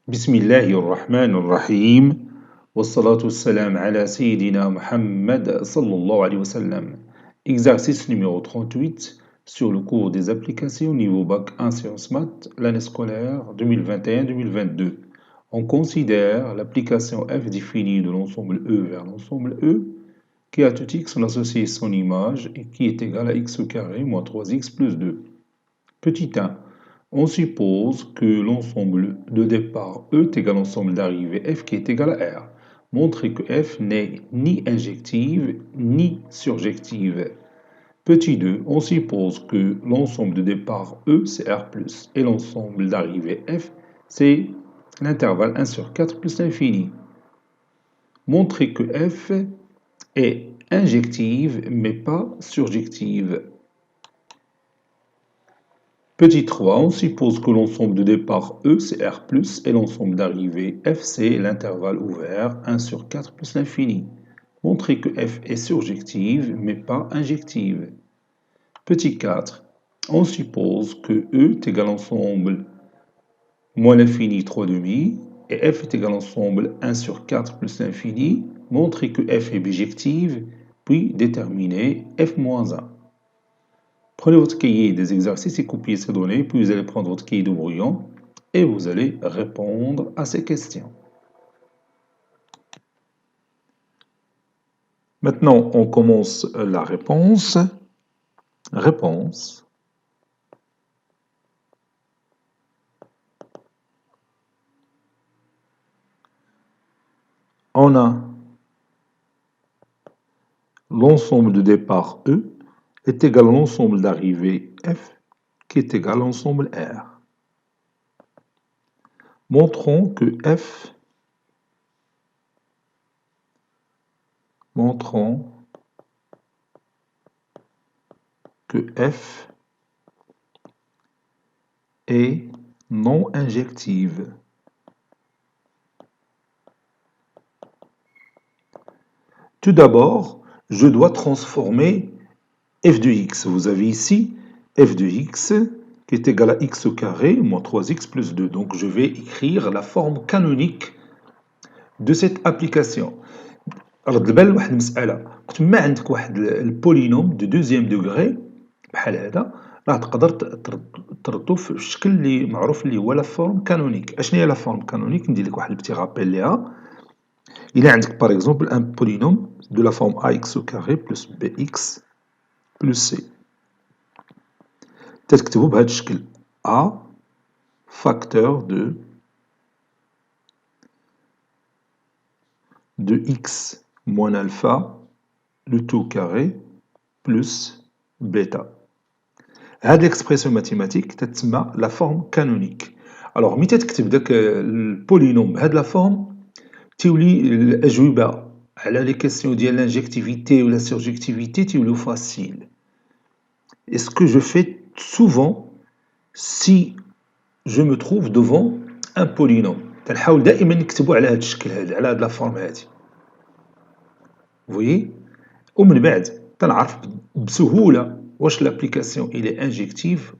بسم الله الرحمن الرحيم والصلاة والسلام على سيدنا Muhammad sallallahu alayhi wa sallam. Exercice numéro 38 sur le cours des applications niveau bac 1 sciences maths, l'année scolaire 2021-2022. On considère l'application f définie de l'ensemble E vers l'ensemble E qui a tout x en associé son image et qui est égal à x au carré moins 3x plus 2. Petit 1. On suppose que l'ensemble de départ E est égal à l'ensemble d'arrivée F qui est égal à R. Montrez que F n'est ni injective ni surjective. Petit 2. On suppose que l'ensemble de départ E c'est R+, et l'ensemble d'arrivée F c'est l'intervalle 1 sur 4 plus l'infini. Montrez que F est injective mais pas surjective. Petit 3, on suppose que l'ensemble de départ E c'est R+, et l'ensemble d'arrivée F c'est l'intervalle ouvert 1 sur 4 plus l'infini. Montrez que F est surjective mais pas injective. Petit 4, on suppose que E est égal à l'ensemble moins l'infini 3 demi, et F est égal à l'ensemble 1 sur 4 plus l'infini. Montrez que F est bijective, puis déterminez F moins 1. Prenez votre cahier des exercices et copiez ces données, puis vous allez prendre votre cahier de brouillon et vous allez répondre à ces questions. Maintenant, on commence la réponse. Réponse. On a l'ensemble de départ E est égal à l'ensemble d'arrivée F qui est égal à l'ensemble R. Montrons que F est non injective. Tout d'abord, je dois transformer f de x. Vous avez ici f de x qui est égal à x au carré moins 3x plus 2. Donc je vais écrire la forme canonique de cette application. رد البال لواحد المسألة، قلت ما عندك واحد البولينوم دو دوزيام دوغري بحال هذا راه تقدر تردو في الشكل اللي معروف اللي هو لا فورم كانونيك. اشنو هي لا فورم كانونيك؟ ندير لك واحد البتي رابيل ليها. إلا عندك باغ اكزومبل ان بولينوم دو لا فورم ax au carré plus bx plus c. تتكتبو بهذا الشكل a facteur de x moins alpha le tout carré plus bêta. هاد l'expression mathématique تتسمى la forme canonique. alors ملي تتكتب داك البولينوم بهاد لا فورم تولي الأجوبة على لي كيسيون ديال l'injectivité ou la surjectivité توليو فاسيل. Et ce que je fais souvent si je me trouve devant un polynôme تنحاول دائما نكتبو على هاد الشكل هذا على هاد لا فورم هادي. voyez ومن بعد تنعرف بسهولة واش l'application il est injective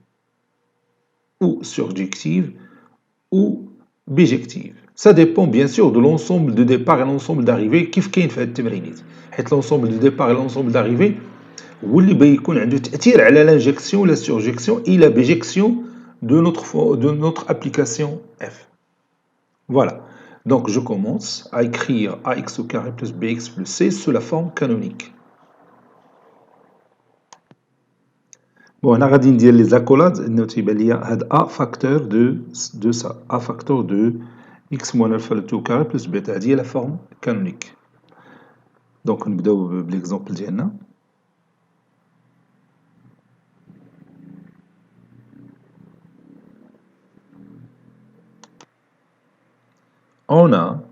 ou surjective ou bijective. Ça dépend bien sûr de l'ensemble de départ et l'ensemble d'arrivée كيف كاين في هاد التمرينات، حيت l'ensemble de départ et l'ensemble d'arrivée هو اللي بيكون عنده تأثير على l'injection, la surjection et la bijection de notre application F. Voilà. Donc je commence à écrire ax au carré plus bx plus c sous la forme canonique. Bon, on a غادي ندير les accolades تيبان ليا هاد a facteur de ça, a facteur de x moins alpha le tout carré plus bêta. هادي هي la forme canonique. Donc نبداو بالexemple ديالنا. On a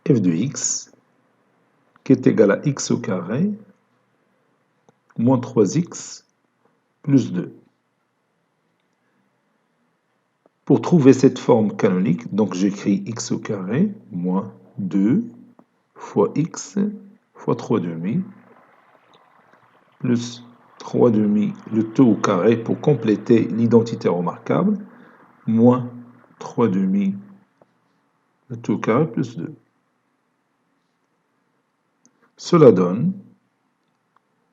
f de x qui est égal à x au carré moins 3x plus 2. Pour trouver cette forme canonique, donc j'écris x au carré moins 2 fois x fois 3 demi plus 3 demi le tout au carré pour compléter l'identité remarquable moins 3 demi, le tout carré plus 2. Cela donne,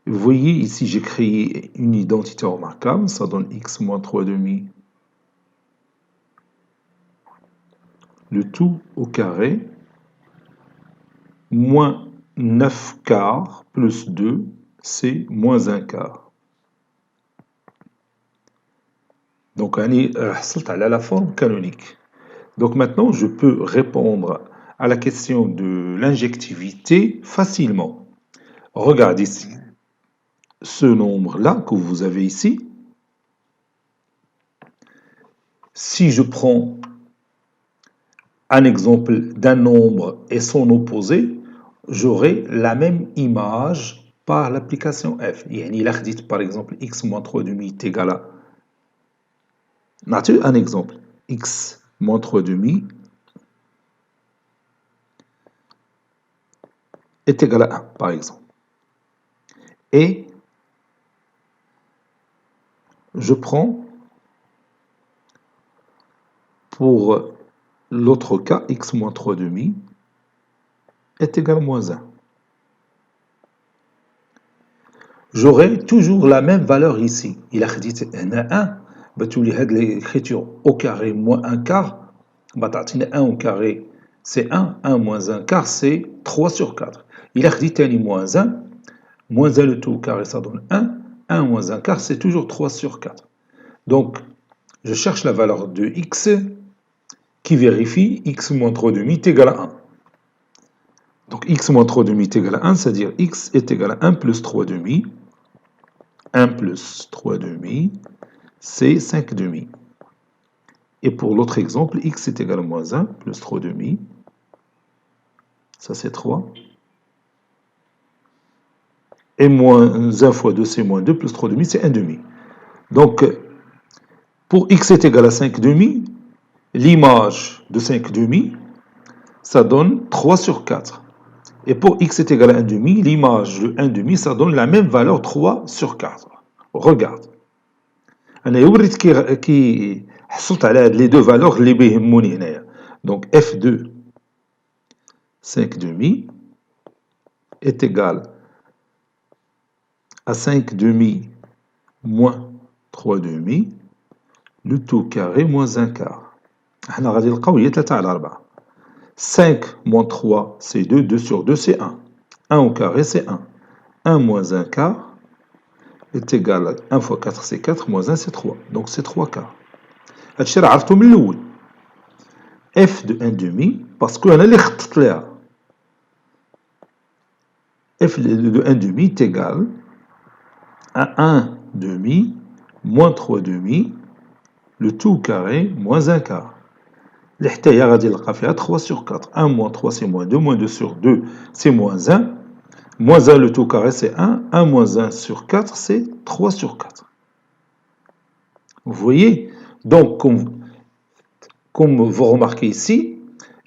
vous voyez ici j'ai créé une identité remarquable, ça donne x moins 3 demi, le tout au carré, moins 9 quarts plus 2, c'est moins 1 quart. Donc, on est à la forme canonique. Donc maintenant, je peux répondre à la question de l'injectivité facilement. Regardez ici. Ce nombre-là que vous avez ici, si je prends un exemple d'un nombre et son opposé, j'aurai la même image par l'application f. Il a dit par exemple x moins 3 demi est égal à... N'as-tu un exemple? X moins 3 demi est égal à 1, par exemple. Et je prends pour l'autre cas, x moins 3 demi est égal à moins 1. J'aurai toujours la même valeur ici. Il a dit 1. L'écriture au carré moins 1 quart, 1 au carré c'est 1, 1 moins 1 quart c'est 3 sur 4. Il a dit moins 1, moins 1 le tout au carré ça donne 1, 1 moins 1 quart c'est toujours 3 sur 4. Donc je cherche la valeur de x qui vérifie x moins 3 demi est égal à 1. Donc x moins 3 demi est égal à 1, c'est-à-dire x est égal à 1 plus 3 demi. 1 plus 3 demi, c'est 5 demi. Et pour l'autre exemple, x est égal à moins 1 plus 3 demi, ça c'est 3. Et moins 1 fois 2, c'est moins 2, plus 3 demi, c'est 1 demi. Donc, pour x est égal à 5 demi, l'image de 5 demi, ça donne 3 sur 4. Et pour x est égal à 1 demi, l'image de 1 demi, ça donne la même valeur 3 sur 4. Regarde. أنا وريت كي حصلت على هاد لي دو فالور اللي بيهموني هنايا. Donc f2 5 demi est égal à 5 demi moins 3 demi, le tout carré moins 1 quart. احنا غادي نلقاو هي 3 على 4. 5 moins 3 c'est 2, 2 sur 2 c'est 1. 1 au carré c'est 1. 1 moins 1 quart est égal à 1 fois 4 c'est 4, moins 1 c'est 3. Donc c'est 3 quarts. هادشي راه عرفتو من الأول. f de 1 demi, parce que أنا اللي خططت ليها. f de 1 demi est égal à 1 demi moins 3 demi, le tout carré moins 1 quart. اللي حتى هي غادي نلقى فيها 3 sur 4. 1 moins 3 c'est moins 2, moins 2 sur 2 c'est moins 1. Moins 1 le tout carré c'est 1. 1 moins 1 sur 4 c'est 3 sur 4. Vous voyez? Donc, comme vous remarquez ici,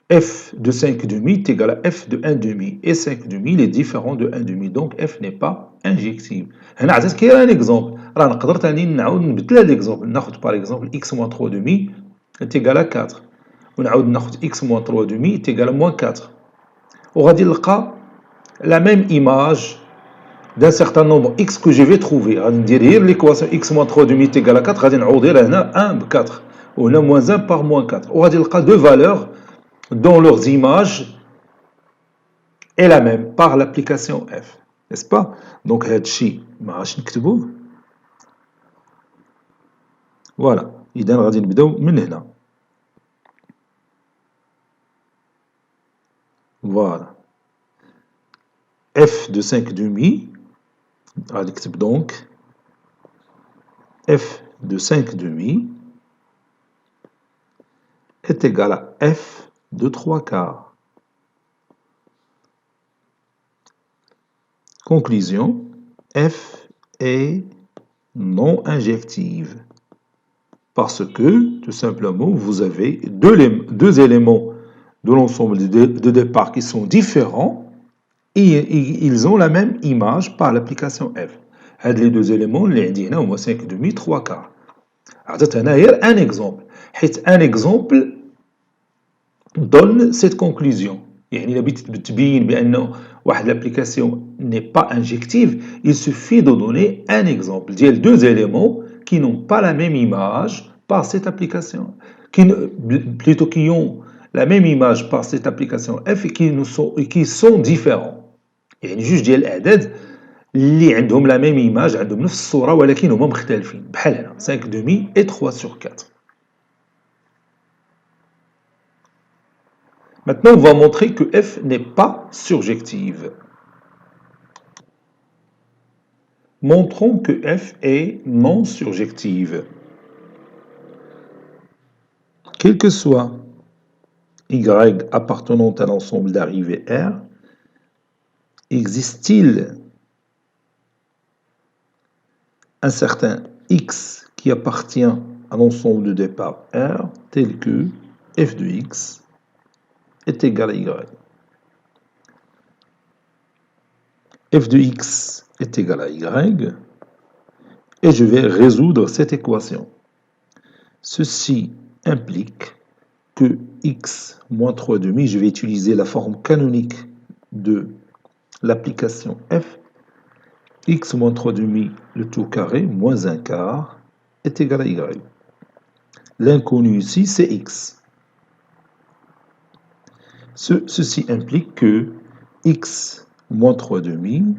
f de 5 demi est égal à f de 1 demi. Et 5 demi, il est différent de 1 demi. Donc, f n'est pas injective. هنا عطيتك غير un exemple. راه نقدر تاني نعاود نبدل هذا l'exemple. ناخذ par exemple x moins 3 demi est égal à 4. ونعاود ناخذ x moins 3 demi est égal à moins 4. وغادي نلقى la même image d'un certain nombre x que je vais trouver. غادي ندير غير l'équation x moins 3 demi est égal à 4. غادي نعوض غير هنا 1 ب 4. وهنا moins 1 par moins 4. وغادي نلقى deux valeurs dont leurs images est la même par l'application f. N'est-ce pas? Donc هادشي ما غاديش نكتبوه. Voilà. إذا غادي نبداو من هنا. Voilà. f de 5 demi, غادي نكتب donc f de 5 demi est égal à f de 3 quarts. Conclusion, f est non injective. Parce que, tout simplement, vous avez deux éléments de l'ensemble de départ qui sont différents et ils ont la même image par l'application f. هاد les deux éléments اللي عندي هنا هما 5 demi 3 quarts. عطيت هنا غير un exemple. حيت un exemple donne cette conclusion. يعني إلا بغيت تبين بأنه واحد l'application n'est pas injective, il suffit de donner un exemple ديال deux éléments qui n'ont pas la même image par cette application, plutôt qui ont la même image par cette application f et qui sont différents. يعني جوج ديال الأعداد اللي عندهم la même image, عندهم نفس الصورة ولكن هما مختلفين بحال هنا 5 demi et 3 sur 4. Maintenant, on va montrer que f n'est pas surjective. Montrons que f est non surjective. Quel que soit y appartenant à l'ensemble d'arrivée R, existe-t-il un certain x qui appartient à l'ensemble de départ R tel que f de x est égal à y. F de x est égal à y et je vais résoudre cette équation. Ceci implique que x moins 3 demi, je vais utiliser la forme canonique de l'application f, x moins 3 demi, le tout carré, moins 1 quart, est égal à y. L'inconnu ici, c'est x. Ceci implique que x moins 3 demi,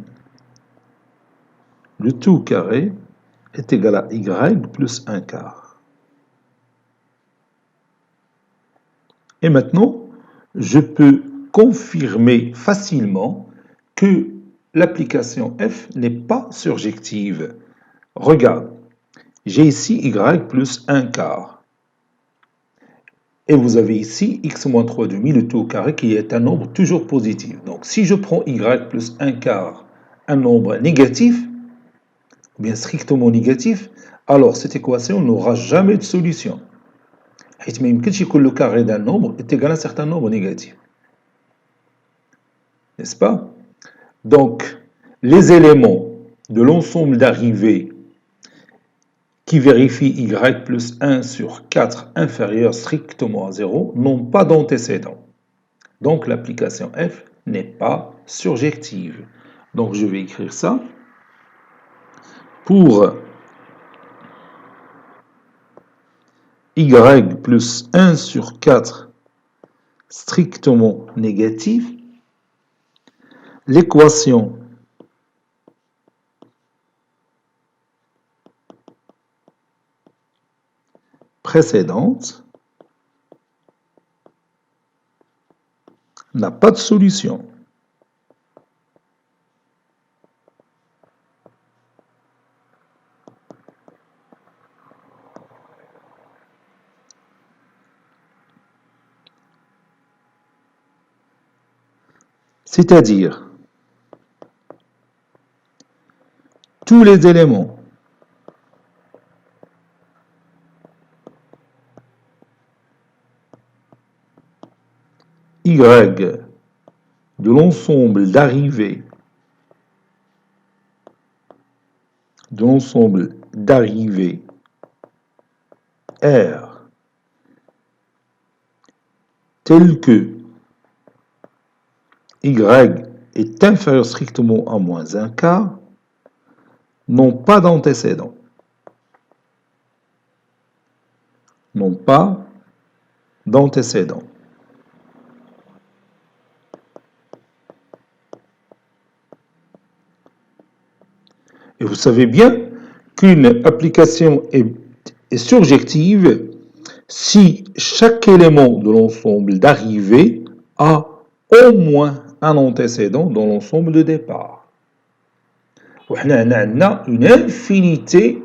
le tout carré, est égal à y plus 1 quart. Et maintenant, je peux confirmer facilement que l'application f n'est pas surjective. Regarde, j'ai ici y plus 1 quart. Et vous avez ici x moins 3 demi, le tout au carré, qui est un nombre toujours positif. Donc si je prends y plus 1 quart, un nombre négatif, ou bien strictement négatif, alors cette équation n'aura jamais de solution. حيث ما يمكنش يكون le carré d'un nombre est égal à un certain nombre négatif. N'est-ce pas? Donc, les éléments de l'ensemble d'arrivées qui vérifient y plus 1 sur 4 inférieur strictement à 0 n'ont pas d'antécédent. Donc, l'application f n'est pas surjective. Donc, je vais écrire ça. Pour y plus 1 sur 4 strictement négatif, l'équation précédente n'a pas de solution. C'est-à-dire, tous les éléments y de l'ensemble d'arrivées R tel que y est inférieur strictement à moins 1 quart n'ont pas d'antécédent. N'ont pas d'antécédent. Et vous savez bien qu'une application est surjective si chaque élément de l'ensemble d'arrivée a au moins un antécédent dans l'ensemble de départ. On a une infinité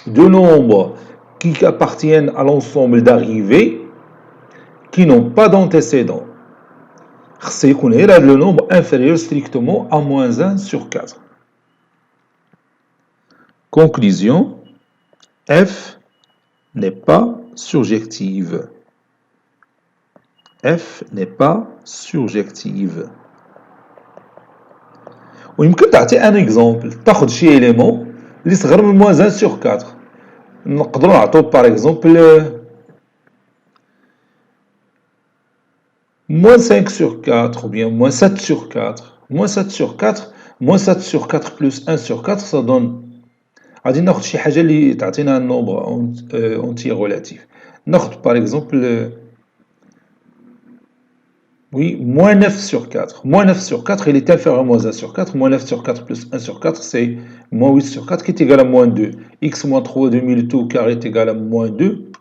de nombres qui appartiennent à l'ensemble d'arrivées qui n'ont pas d'antécédent. C'est le nombre inférieur strictement à moins 1 sur 4. Conclusion, f n'est pas surjective. F n'est pas surjective. ويمكن تعطي ان اكزومبل تاخذ شي ايليمون اللي صغر من moins 1 sur 4 نقدروا نعطيو باغ اكزومبل moins 5 sur 4, ou bien moins 7 sur 4, moins 7 sur 4, moins 7 sur 4 plus 1 sur 4, ça donne. غادي ناخذ شي حاجة اللي تعطينا un nombre entier relatif. ناخذ par exemple, oui, moins 9 sur 4. Moins 9 sur 4, il est inférieur à moins 1 sur 4. Moins 9 sur 4 plus 1 sur 4, c'est moins 8 sur 4 qui est égal à moins 2. X moins 3 demi le tout carré est égal à moins 2.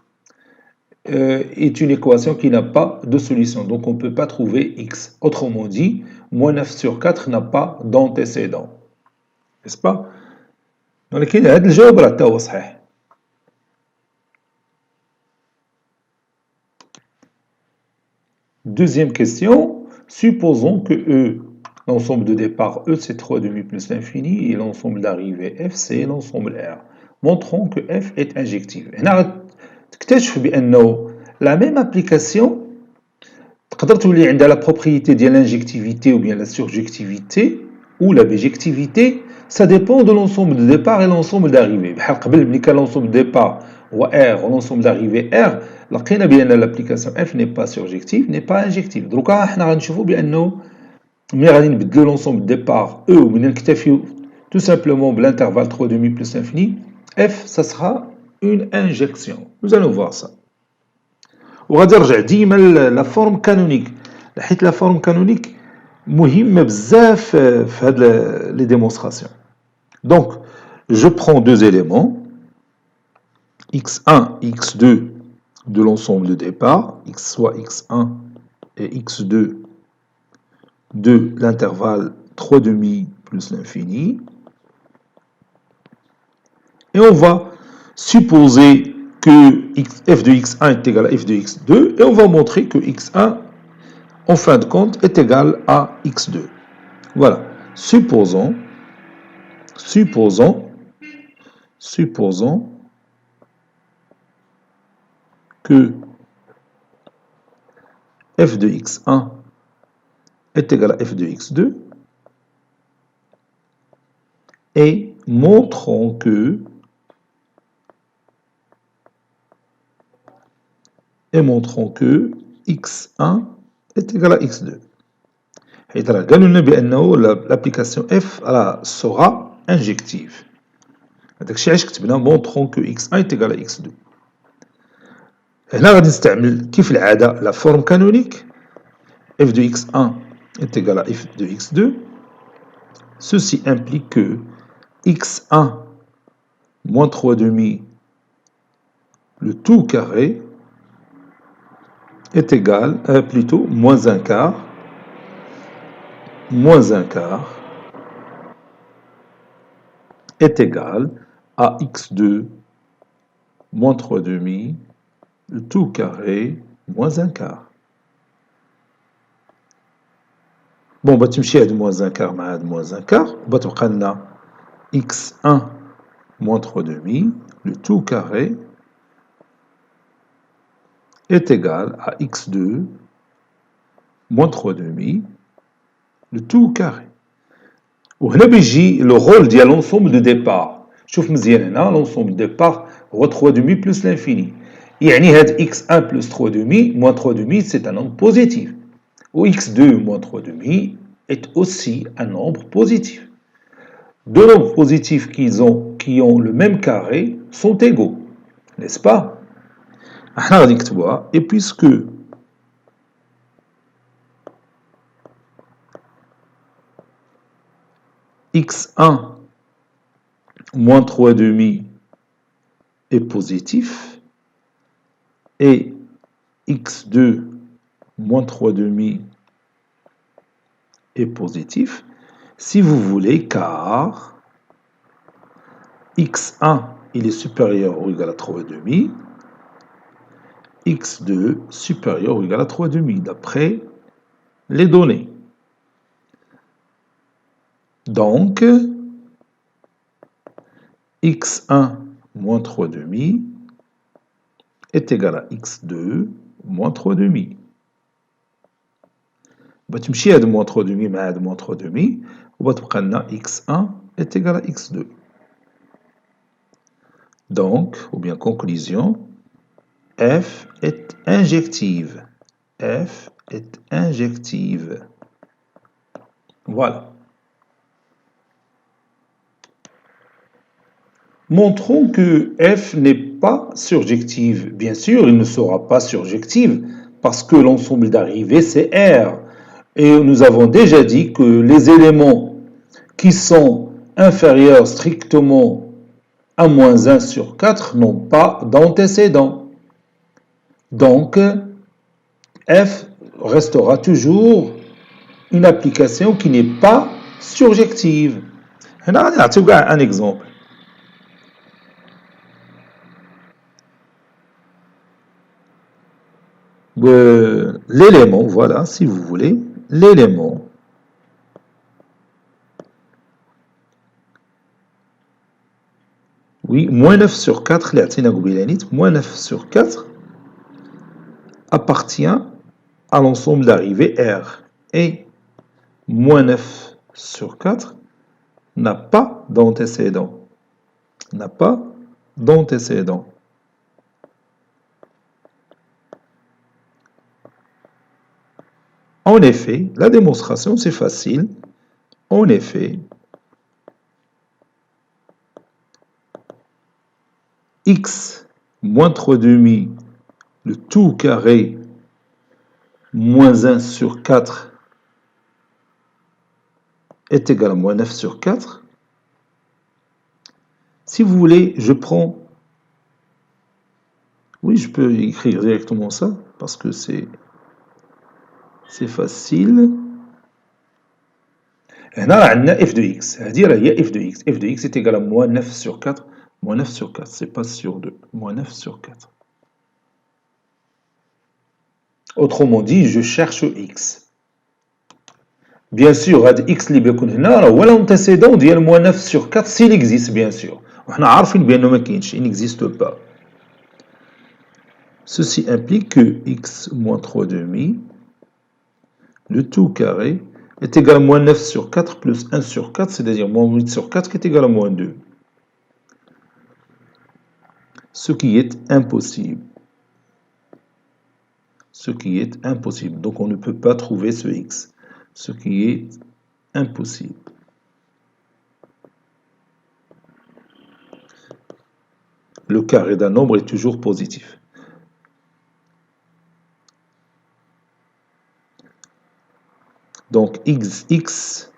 Est une équation qui n'a pas de solution. Donc on ne peut pas trouver X. Autrement dit, moins 9 sur 4 n'a pas d'antécédent. N'est-ce pas? ولكن هذا الجواب راه حتى هو صحيح. Deuxième question, supposons que E, l'ensemble de départ E c'est 3 demi plus l'infini et l'ensemble d'arrivée F c'est l'ensemble R. Montrons que F est injective. هنا تكتشف بأنه la même application تقدر تولي عندها la propriété ديال l'injectivité ou bien la surjectivité ou la bijectivité, ça dépend de l'ensemble de départ et l'ensemble d'arrivée. بحال قبل ملي كان l'ensemble de départ هو R والensemble d'arrivée R, لقينا بأن l'application F n'est pas surjective, n'est pas injective. دروكا حنا غنشوفوا بأنه ملي غادي نبدلوا l'ensemble de départ E وملي نكتفيو tout simplement l'intervalle 3 demi plus l'infini, F ça sera une injection. Nous allons voir ça. وغادي نرجع ديما لا فورم كانونيك حيت لا فورم كانونيك مهمه بزاف في هاد لي ديمونستراسيون. Donc je prends deux éléments x1 x2 de l'ensemble de départ, soit x1 et x2 de l'intervalle 3 demi plus l'infini, et on va supposer que f de x1 est égal à f de x2, et on va montrer que x1, en fin de compte, est égal à x2. Voilà. Supposons que f de x1 est égal à f de x2, et montrons que x1 est égal à x2. حيث راه قالوا لنا بأنه l'application f sera injective. هذاك الشيء علاش كتبنا montrons que x1 est égal à x2. هنا غادي نستعمل كيف العادة la forme canonique f de x1 est égal à f de x2. Ceci implique que x1 moins 3 demi le tout carré est égal, plutôt moins un quart est égal à x2 moins 3 demi le tout carré moins un quart. Bon, bah تمشي هاد moins un quart مع هاد moins un quart, تبقى لنا x1 moins 3 demi le tout carré est égal à x2 moins 3 demi le tout carré. وهنا بيجي le rôle ديال l'ensemble de départ. شوف مزيان هنا l'ensemble de départ هو 3 demi plus l'infini. يعني هاد x1 plus 3 demi moins 3 demi c'est un nombre positif. Ou x2 moins 3 demi est aussi un nombre positif. Deux nombres positifs qui ont le même carré sont égaux, n'est-ce pas? Et puisque x1 moins 3 demi est positif et x2 moins 3 demi est positif, si vous voulez, car x1 il est supérieur ou égal à 3 demi, x2 supérieur ou égal à 3 demi, d'après les données. Donc, x1 moins 3 demi est égal à x2 moins 3 demi. تمشي هاد moins 3 demi مع هاد moins 3 demi وتبقى لنا x1 est égal à x2. Donc, ou bien conclusion, f est injective. F est injective. Voilà. Montrons que f n'est pas surjective. Bien sûr, il ne sera pas surjective parce que l'ensemble d'arrivée, c'est R. Et nous avons déjà dit que les éléments qui sont inférieurs strictement à moins 1 sur 4 n'ont pas d'antécédent. Donc, f restera toujours une application qui n'est pas surjective. On va un exemple. L'élément, voilà, si vous voulez, l'élément oui, moins 9 sur 4, moins 9 sur 4 appartient à l'ensemble d'arrivée R. Et moins 9 sur 4 n'a pas d'antécédent. N'a pas d'antécédent. En effet, la démonstration, c'est facile. En effet, x moins 3 demi, le tout carré, moins 1 sur 4 est égal à moins 9 sur 4. Si vous voulez, je prends... Oui, je peux écrire directement ça, parce que c'est facile. هنا عندنا f de x. هذه هي f de x. f de x est égal à moins 9 sur 4. Moins 9 sur 4, c'est pas sur 2. Moins 9 sur 4. Autrement dit, je cherche x. Bien sûr, x اللي بيكون هنا هو l'antécédent ديال moins 9 sur 4 s'il existe, bien sûr. وحنا عارفين بأنه ما كاينش, il n'existe pas. Ceci implique que x moins 3 demi, le tout carré, est égal à moins 9 sur 4 plus 1 sur 4, c'est-à-dire moins 8 sur 4 qui est égal à moins 2. Ce qui est impossible. Ce qui est impossible. Donc on ne peut pas trouver ce x. Ce qui est impossible. Le carré d'un nombre est toujours positif. Donc x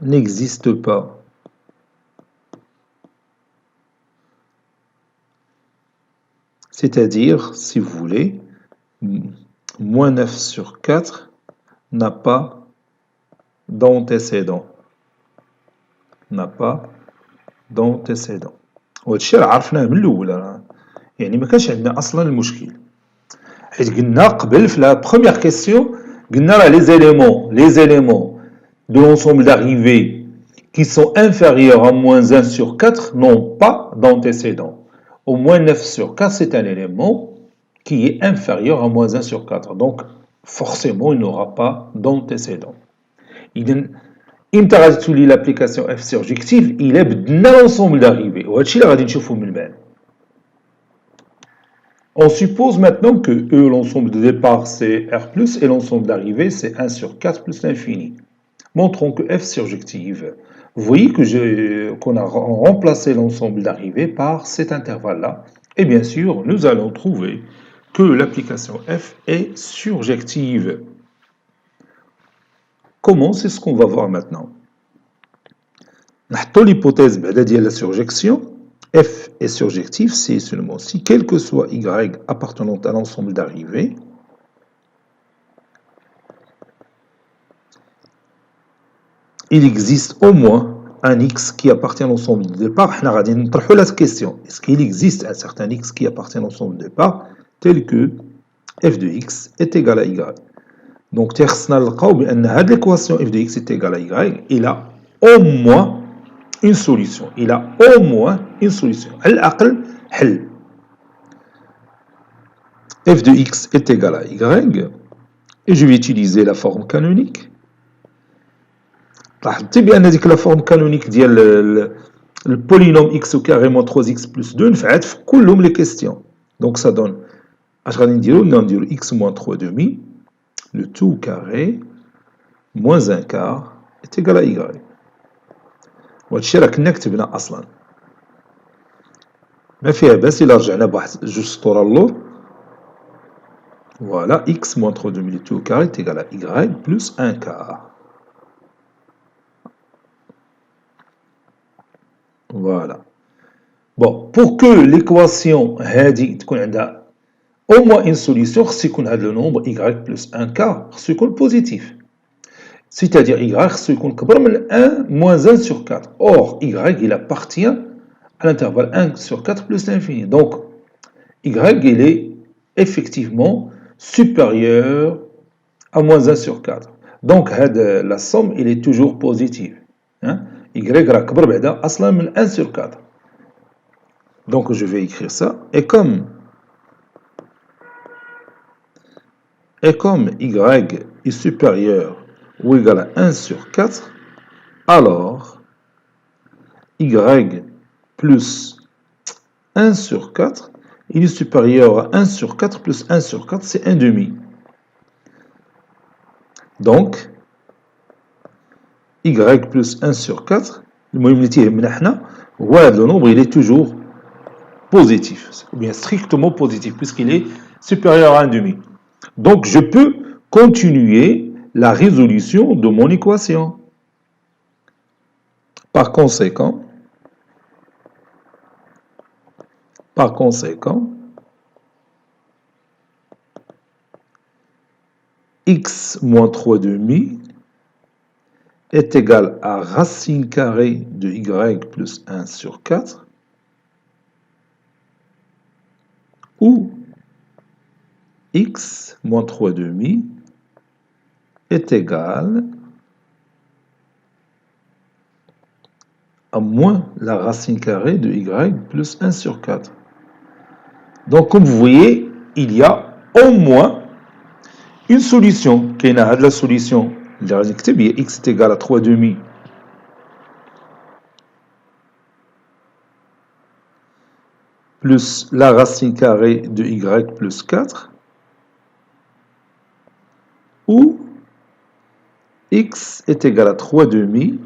n'existe pas. C'est-à-dire, si vous voulez, moins 9 sur 4 n'a pas d'antécédent. N'a pas d'antécédent. وهادشي راه عرفناه من الاول يعني ما كانش عندنا اصلا المشكل حيت قلنا قبل في لا بروميير كيسيون قلنا راه les éléments de l'ensemble d'arrivée qui sont inférieurs à moins 1 sur 4 n'ont pas d'antécédent. Au moins 9 sur 4, c'est un élément qui est inférieur à moins 1 sur 4. Donc, forcément, il n'aura pas d'antécédent. إمتى غادي تولي l'application F surjective إلا بدلنا l'ensemble d'arrivée. وهادشي اللي غادي نشوفو من بعد. On suppose maintenant que E, l'ensemble de départ, c'est R+, et l'ensemble d'arrivée, c'est 1 sur 4 plus l'infini. Montrons que F surjective. Vous voyez qu'on a remplacé l'ensemble d'arrivée par cet intervalle-là. Et bien sûr, nous allons trouver que l'application F est surjective. Comment? C'est ce qu'on va voir maintenant. L'hypothèse de la surjection, F est surjectif, c'est seulement si, quel que soit Y appartenant à l'ensemble d'arrivée, il existe au moins un X qui appartient à l'ensemble de départ. On va poser la question, est-ce qu'il existe un certain X qui appartient à l'ensemble de départ, tel que f de X est égal à Y. Donc, l'équation f de X est égal à Y, il a au moins une solution. Il a au moins une solution. F de X est égal à Y, et je vais utiliser la forme canonique. لاحظتي بان هذيك لا فورم كانونيك ديال البولينوم x au carré moins 3x plus 2 نفعت في كلهم لي كيستيون. Donc ça donne اش غادي نديرو x moins 3 demi, le tout carré, moins 1 quart, est égal à y. وهادشي راه كنا كتبنا اصلا. ما فيها باس الا رجعنا بواحد جوج سطور اللور. Voilà, x moins 3 demi, le tout carré est égal à y plus 1 quart. Voilà. Bon, pour que l'équation هادي تكون عندها au moins une solution, خصو يكون هذا le nombre y plus 1 quart خصو يكون positif. C'est-à-dire y خصو يكون كبر من 1 moins 1 sur 4. Or, y il appartient à l'intervalle 1 sur 4 plus l'infini. Donc, y il est effectivement supérieur à moins 1 sur 4. Donc, la somme il est toujours positive. Hein? Y راه كبر بعدا أصلا من 1 sur 4. Donc, je vais écrire ça. Et comme y est supérieur ou égal à 1 sur 4, alors y plus 1 sur 4, il est supérieur à 1 sur 4 plus 1 sur 4, c'est 1 demi. Donc, y plus 1 sur 4, le nombre il est toujours positif, ou bien strictement positif, puisqu'il est supérieur à 1 demi. Donc, je peux continuer la résolution de mon équation. Par conséquent, x moins 3 demi est égal à racine carrée de y plus 1 sur 4, où x moins 3 demi est égal à moins la racine carrée de y plus 1 sur 4. Donc, comme vous voyez, il y a au moins une solution. Quelle est la solution? X est égal à 3 demi plus la racine carrée de y plus 4, où x est égal à 3 demi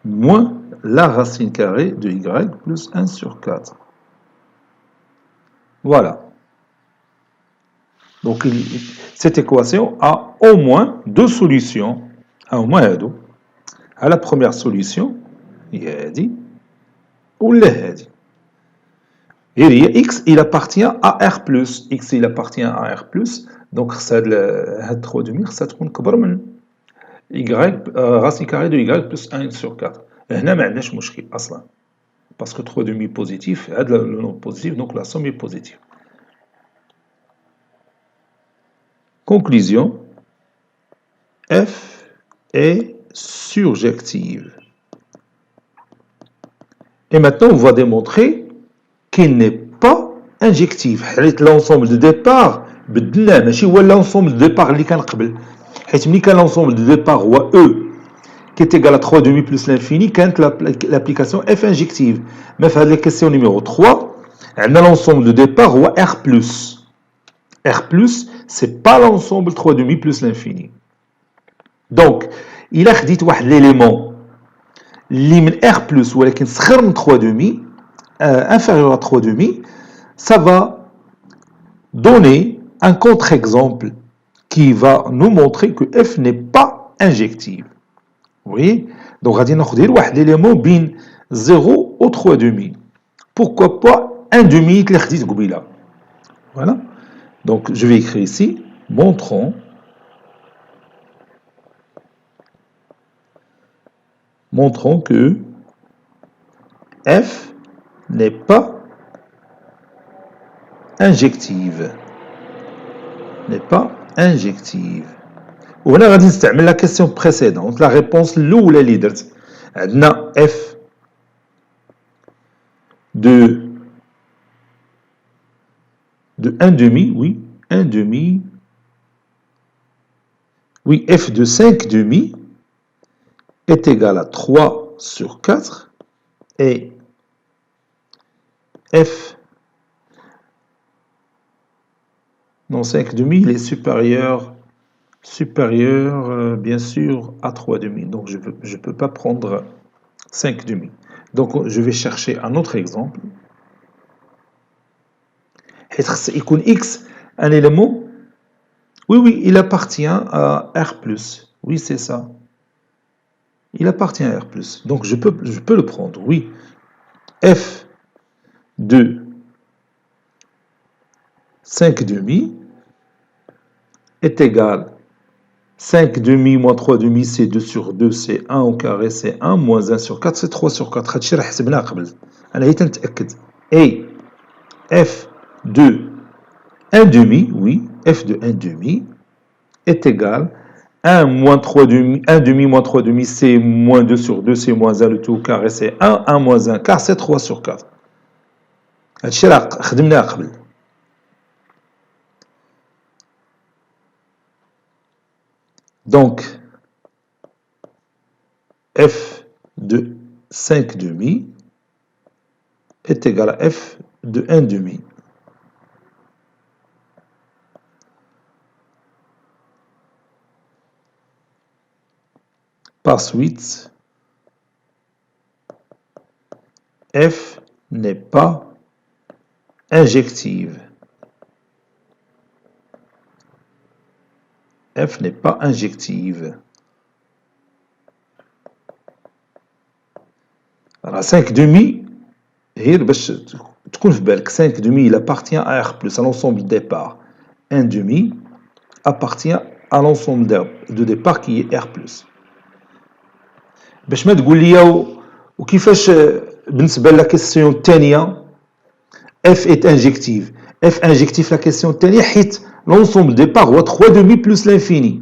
moins la racine carrée de y plus 1 sur 4. Voilà. Donc, cette équation a au moins deux solutions. Au moins deux. À la première solution, il y a dit, ou l'hadi. Et x, il appartient à R+. X, il appartient à R+. Donc, c'est 3 demi, ça تكون كبر من y racine carrée de y plus 1 sur 4. هنا ما عندناش مشكل اصلا. Parce que 3 demi positif, le nombre positif, donc la somme est positive. Conclusion, f est surjective. Et maintenant, on va démontrer qu'il n'est pas injectif. L'ensemble de départ, بدلناه ماشي هو l'ensemble de départ اللي كان قبل. حيت ملي كان l'ensemble de départ هو E qui est égal à 3 demi plus l'infini, كانت l'application f injective. Mais في هذه la question numéro 3, عندنا l'ensemble de départ هو R+. R+, c'est pas l'ensemble 3 demi plus l'infini. Donc, il a خديت واحد l'élément اللي من R+, ولكن صغر من 3 demi, inférieur à 3 demi, ça va donner un contre-exemple qui va nous montrer que f n'est pas injective. Vous voyez? Donc, غادي ناخذ واحد l'élément بين 0 au 3 demi. Pourquoi pas 1 demi اللي خديت قبيله. Voilà. Donc, je vais écrire ici, montrons que f n'est pas injective. وهنا غادي نستعمل la question précédente, la réponse الأولى اللي درت. عندنا f de 1 demi, oui, 1 demi, oui, f de 5 demi est égal à 3 sur 4 et f Non, 5 demi, il est supérieur, bien sûr, à 3 demi. Donc, je ne peux pas prendre 5 demi. Donc, je vais chercher un autre exemple. X, un élément. Oui, il appartient à R+. Oui, c'est ça. Il appartient à R+. Donc, je peux le prendre, oui. F de 5 demi est égal 5 demi moins 3 demi, c'est 2 sur 2, c'est 1 au carré, c'est 1, moins 1 sur 4, c'est 3 sur 4. هادشي راه حسبناه قبل. أنا غير تنتأكد. Et F de 1 demi, oui, F de 1 demi est égal 1 moins 3 demi, 1 demi moins 3 demi, c'est moins 2 sur 2, c'est moins 1, le tout au carré, c'est 1, 1 moins 1 quart, c'est 3 sur 4. هادشي راه خدمناه قبل. Donc, F de 5 demi est égal à F de 1 demi. Par suite, F n'est pas injective. F n'est pas injective. Alors 5 demi, غير باش تكون في بالك 5 demi il appartient à R+, à l'ensemble de départ. 1 demi appartient à l'ensemble de départ qui est R+. باش ما تقول لي وكيفاش بالنسبة لا كيسيون الثانية F est injective. F injectif la question الثانية حيت l'ensemble de départ هو 3 demi plus l'infini.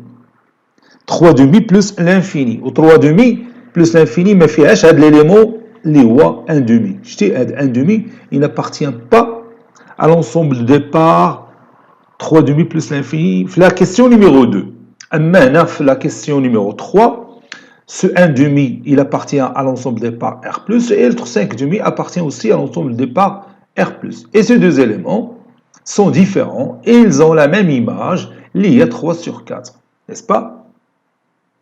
3 demi plus l'infini. و 3 demi plus l'infini ما فيهاش هاد l'élément اللي هو 1 demi. شتي هاد 1 demi il n'appartient pas à l'ensemble de départ 3 demi plus l'infini في la question numéro 2. أما هنا في la question numéro 3 ce 1 demi il appartient à l'ensemble de départ R+, et le 5 demi appartient aussi à l'ensemble de départ R+. Et ces deux éléments sont différents et ils ont la même image liée à 3 sur 4. N'est-ce pas?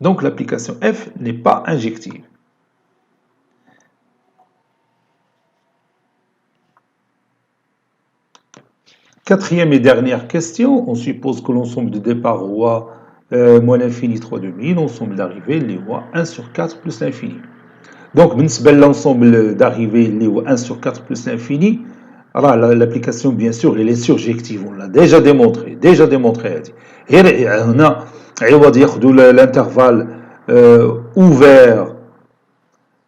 Donc l'application F n'est pas injective. Quatrième et dernière question, on suppose que l'ensemble de départ roi moins l'infini 3 demi, l'ensemble d'arrivée les rois 1 sur 4 plus l'infini. Donc l'ensemble d'arrivée les rois 1 sur 4 plus l'infini, l'application bien sûr elle est surjective, on l'a déjà démontré. On a l'intervalle ouvert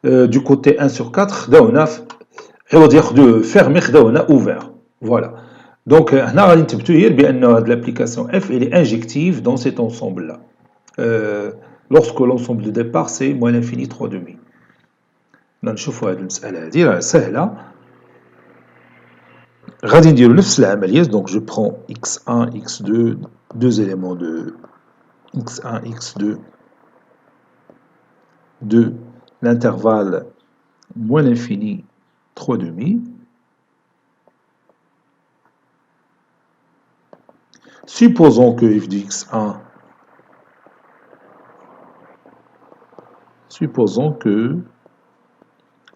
du côté 1 sur 4, on a fermé ouvert. Voilà. Donc, l'application F elle est injective dans cet ensemble-là. Lorsque l'ensemble de départ, c'est moins l'infini 3 demi. نشوفوا هذه المسألة هذه راه سهلة. غادي نديرو نفس العملية. Donc, je prends x1, x2, deux éléments de x1, x2 de l'intervalle moins l'infini 3 demi. Supposons que f de x1, supposons que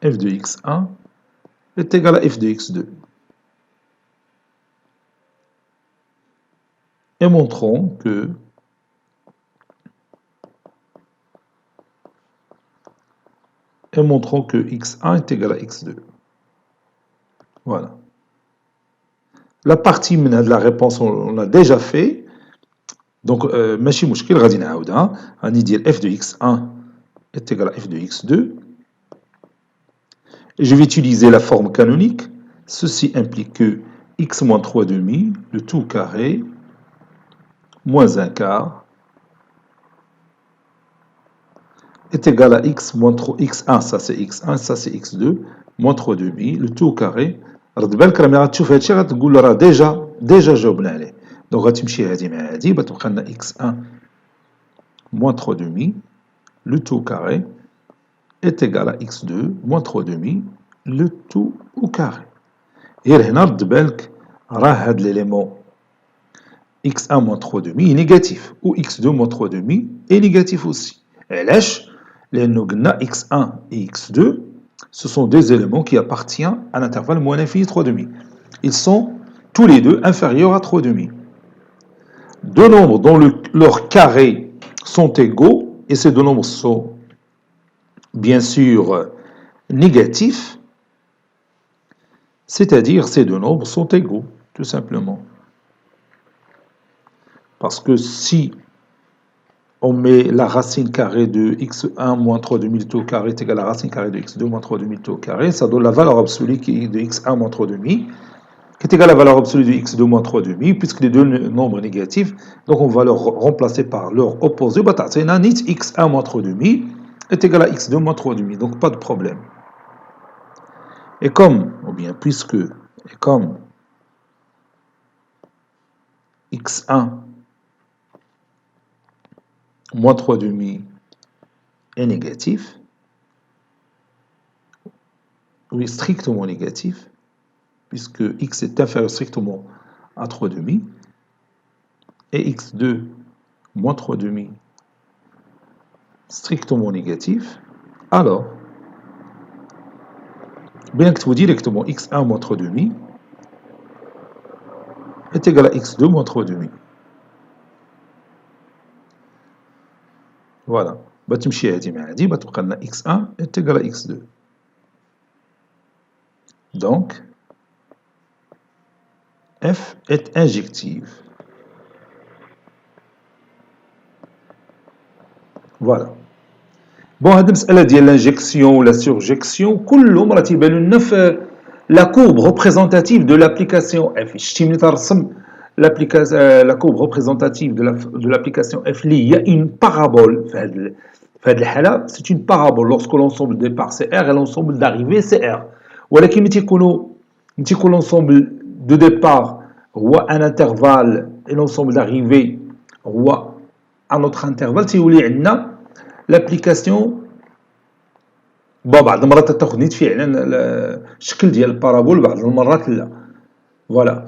f de x1 est égal à f de x2. Et montrons que x1 est égal à x2. Voilà. La partie de la réponse, on l'a déjà fait. Donc, ماشي مشكل غادي نعاودها. غادي ندير f de x1 est égal à f de x2. Et je vais utiliser la forme canonique. Ceci implique que x moins 3 demi, le tout carré, moins 1 quart, est égal à x moins 3, x1, ça c'est x1, ça c'est x2, moins 3 demi, le tout carré. رد بالك راه ملي غتشوف هادشي غتقول راه ديجا جاوبنا عليه. دونك غتمشي هادي مع هادي بتبقى لنا x1 moins 3 demi, le tout carré, est égal à x2 moins 3 demi, le tout au carré. غير هنا رد بالك راه هاد l'élément x1 moins 3 demi est négatif, ou x2 moins 3 demi est négatif aussi. علاش؟ لأنه قلنا x1 et x2, ce sont des éléments qui appartiennent à l'intervalle moins l'infini 3 demi. Ils sont tous les deux inférieurs à 3 demi. Deux nombres dont leurs carrés sont égaux, et ces deux nombres sont bien sûr négatifs, c'est-à-dire ces deux nombres sont égaux, tout simplement. Parce que si on met la racine carrée de x1 moins 3 demi tout au carré est égal à la racine carrée de x2 moins 3 demi tout au carré, ça donne la valeur absolue qui est de x1 moins 3 demi, qui est égale à la valeur absolue de x2 moins 3 demi, puisque les deux nombres négatifs, donc on va leur remplacer par leur opposé, x1 moins 3 demi est égal à x2 moins 3 demi, donc pas de problème. Et comme x1 moins 3 demi est négatif, oui, strictement négatif, puisque x est inférieur strictement à 3 demi, et x2 moins 3 demi strictement négatif, alors, bien que vous directement x1 moins 3 demi est égal à x2 moins 3 demi. Voilà. x1 est égal à x2. Donc, f est injective. Voilà. Bon, هذه المسألة ديال l'injection ou la surjection كلهم راه تيبانوا لنا في la courbe représentative de l'application f. شتي ملي ترسم la courbe représentative de l'application f اللي هي une parabole في هذه الحالة c'est une parabole lorsque l'ensemble de départ c'est r et l'ensemble d'arrivée c'est r. ولكن ملي تيكون l'ensemble de départ هو un intervalle et l'ensemble d'arrivée هو un autre intervalle تيولي عندنا l'application بعض المرات تاخذ نيت فعلا الشكل ديال البارابول بعض المرات لا فوالا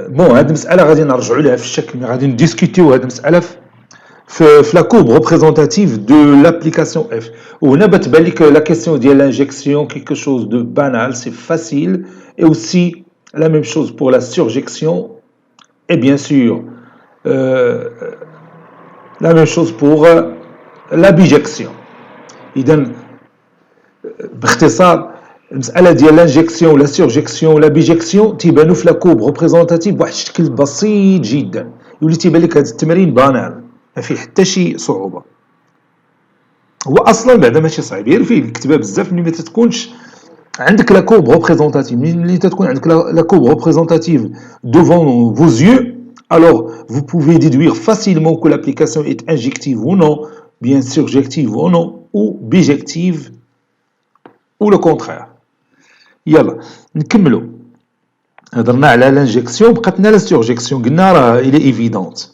بون هذه المساله غادي نرجعوا لها في الشكل غادي نديسكوتيو هذه المساله في لا كورب ريبريزونتاتيف دو لابليكاسيون اف وهنا بتبان لك لا كيسيون ديال لانجيكسيون كيكو شوز دو بانال سي فاسيل اي اوسي لا ميم شوز بور لا سورجيكسيون اي بيان سور لا ميم شوز بور لا بيجيكسيون. اذا باختصار المساله ديال لانجيكسيون ولا سورجيكسيون ولا بيجيكسيون تيبانوا في لا كوب ريبريزونتاتيف بواحد الشكل بسيط جدا يولي تيبان لك هذا التمرين بانال ما فيه حتى شي صعوبه هو اصلا بعدا ماشي صعيب غير فيه الكتابه بزاف ملي ما تتكونش عندك لا كوب ريبريزونتاتيف ملي تتكون عندك لا كوب ريبريزونتاتيف devant vos yeux alors vous pouvez déduire facilement que l'application est injective ou non bien surjective ou non ou bijective ou le contraire. يلا نكملوا هضرنا على لانجيكسيون بقات لنا لا سورجيكسيون قلنا راه il est évidente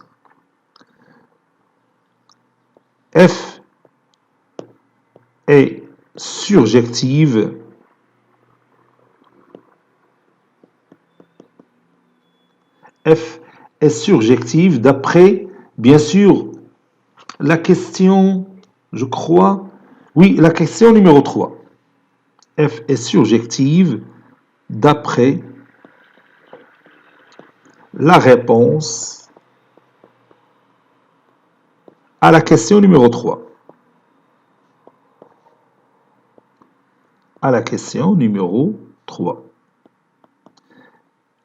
f est surjective f est surjective d'après bien sûr la question je crois oui la question numéro 3 f est surjective d'après la réponse à la question numéro 3. À la question numéro 3.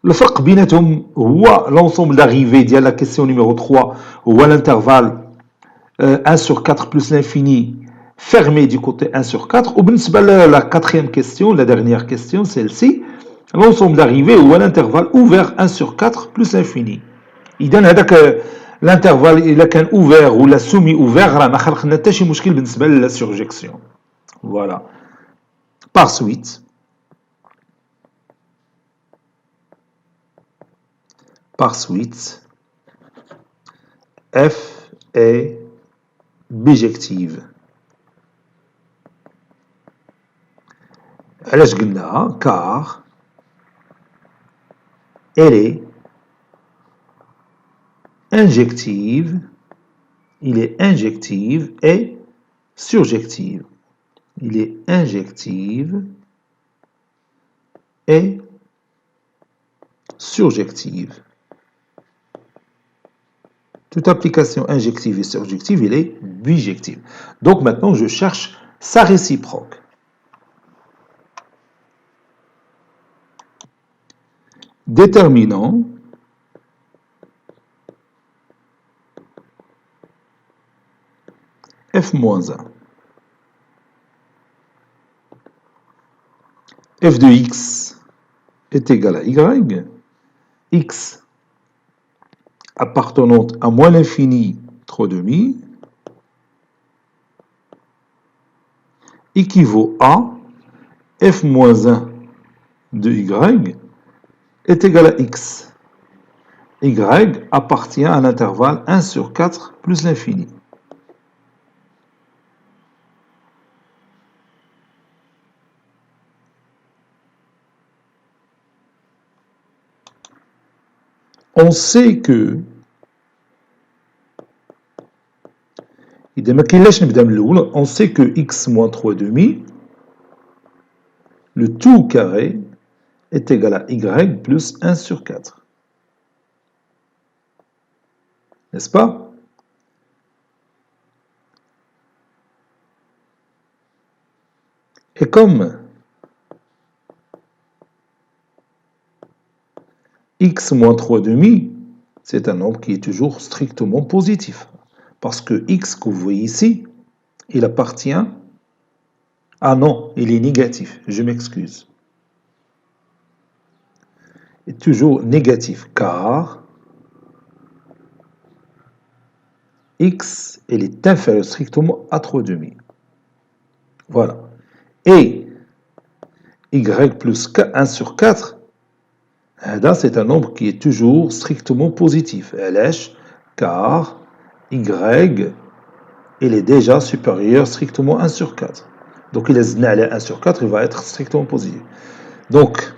Le فرق بيناتهم هو l'ensemble d'arrivée ديال la question numéro 3 هو l'intervalle 1 sur 4 plus l'infini fermé du côté 1 sur 4 وبالنسبة la quatrième question, la dernière question, celle-ci l'ensemble d'arrivée هو l'intervalle ouvert 1 sur 4 plus l'infini. إذن هذاك l'intervalle إلا كان ouvert ولا semi ouvert راه ما خلق لنا حتى شي مشكل بالنسبة لا surjection. Voilà. Par suite, f est bijective. علاش قلناها car elle est injective, il est injective et surjective. Il est injective et surjective. Toute application injective et surjective, elle est bijective. Donc maintenant, je cherche sa réciproque. Déterminant f-1. F de x est égal à y. X appartenant à moins l'infini 3/2 équivaut à f-1 de y est égal à x. Y appartient à l'intervalle 1 sur 4 plus l'infini. On sait que on sait que x moins 3/2, le tout carré est égal à y plus 1 sur 4. N'est-ce pas? Et comme x moins 3/2, c'est un nombre qui est toujours strictement positif. Parce que x que vous voyez ici, il appartient... Ah non, il est négatif, je m'excuse. Il est toujours négatif, car x, il est inférieur strictement à 3/2. Voilà. Et y plus 1 sur 4, c'est un nombre qui est toujours strictement positif. Car y, il est déjà supérieur strictement à 1 sur 4. Donc, il est 1 sur 4, il va être strictement positif. Donc,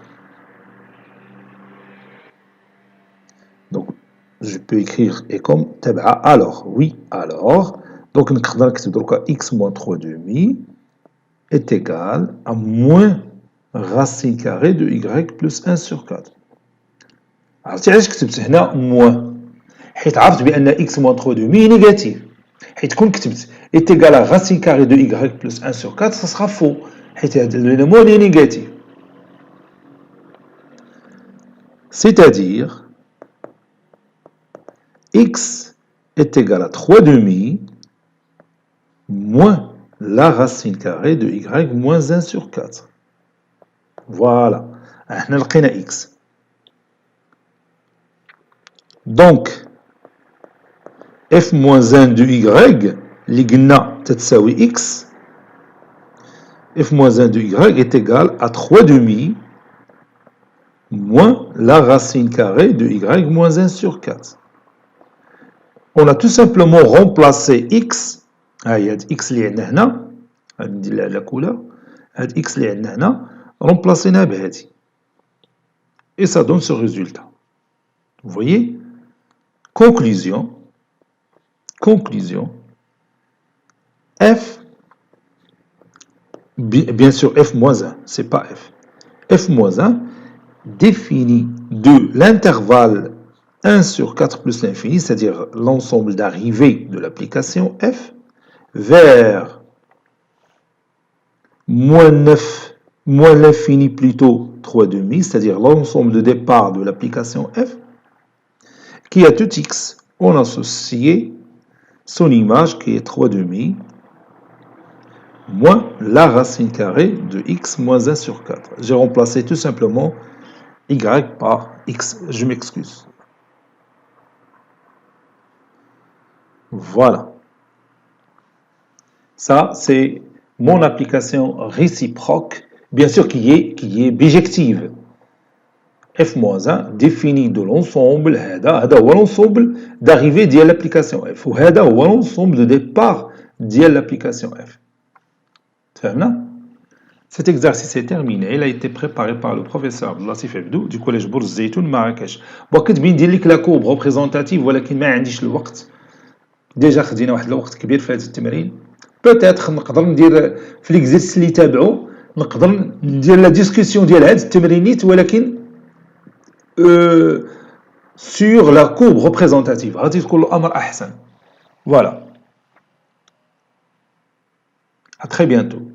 je peux écrire et comme تبع alors, oui, alors. Donc, نقدر نكتب x moins 3/2 est égal à moins racine carrée de y plus 1 sur 4. عرفتي علاش كتبت هنا موان؟ حيت عرفت بان x moins 3/2 négatif. حيت كون كتبت est égal à racine carrée de y plus 1 sur 4, ça sera faux. حيت هذا l'élément est négatif. C'est-à-dire x est égal à 3/2 moins la racine carrée de y moins 1 sur 4. Voilà. احنا لقينا x. Donc, f moins 1 de y, اللي قلنا تتساوي x, f moins 1 de y est égal à 3/2 moins la racine carrée de y moins 1 sur 4. On a tout simplement remplacé x, هاد x اللي عندنا هنا, غادي ندير لها لا couleur, هاد x اللي عندنا هنا, remplacéناه بهادي. Et ça donne ce résultat. Vous voyez? Conclusion, f, bien sûr f moins 1, c'est pas f. F moins 1 définit de l'intervalle 1 sur 4 plus l'infini, c'est-à-dire l'ensemble d'arrivées de l'application f, vers moins 9, moins l'infini plutôt 3/2, c'est-à-dire l'ensemble de départ de l'application f, qui a tout x, on associé son image qui est 3/2 moins la racine carrée de x moins 1 sur 4. J'ai remplacé tout simplement y par x, je m'excuse. Voilà. Ça, c'est mon application réciproque, bien sûr qui est bijective. f-1 définit de l'ensemble, هذا هو l'ensemble d'arrivée ديال l'application f, وهذا هو l'ensemble de départ ديال l'application f. فهمنا؟ Cet exercice est terminé. Il a été préparé par le professeur Abdelatif Abdou du collège Bourz Zeytoun Marrakech. وكتبين ندير لك لا كوب ريبريزونتاتيف ولكن ما عنديش الوقت. ديجا خدينا واحد الوقت كبير في هذا التمرين. بوتيتر نقدر ندير في ليكزيرسيس اللي تابعو نقدر ندير لا ديسكسيون ديال هاد التمرينيت ولكن sur la courbe représentative غادي تكون الامر احسن. Voilà. À très bientôt.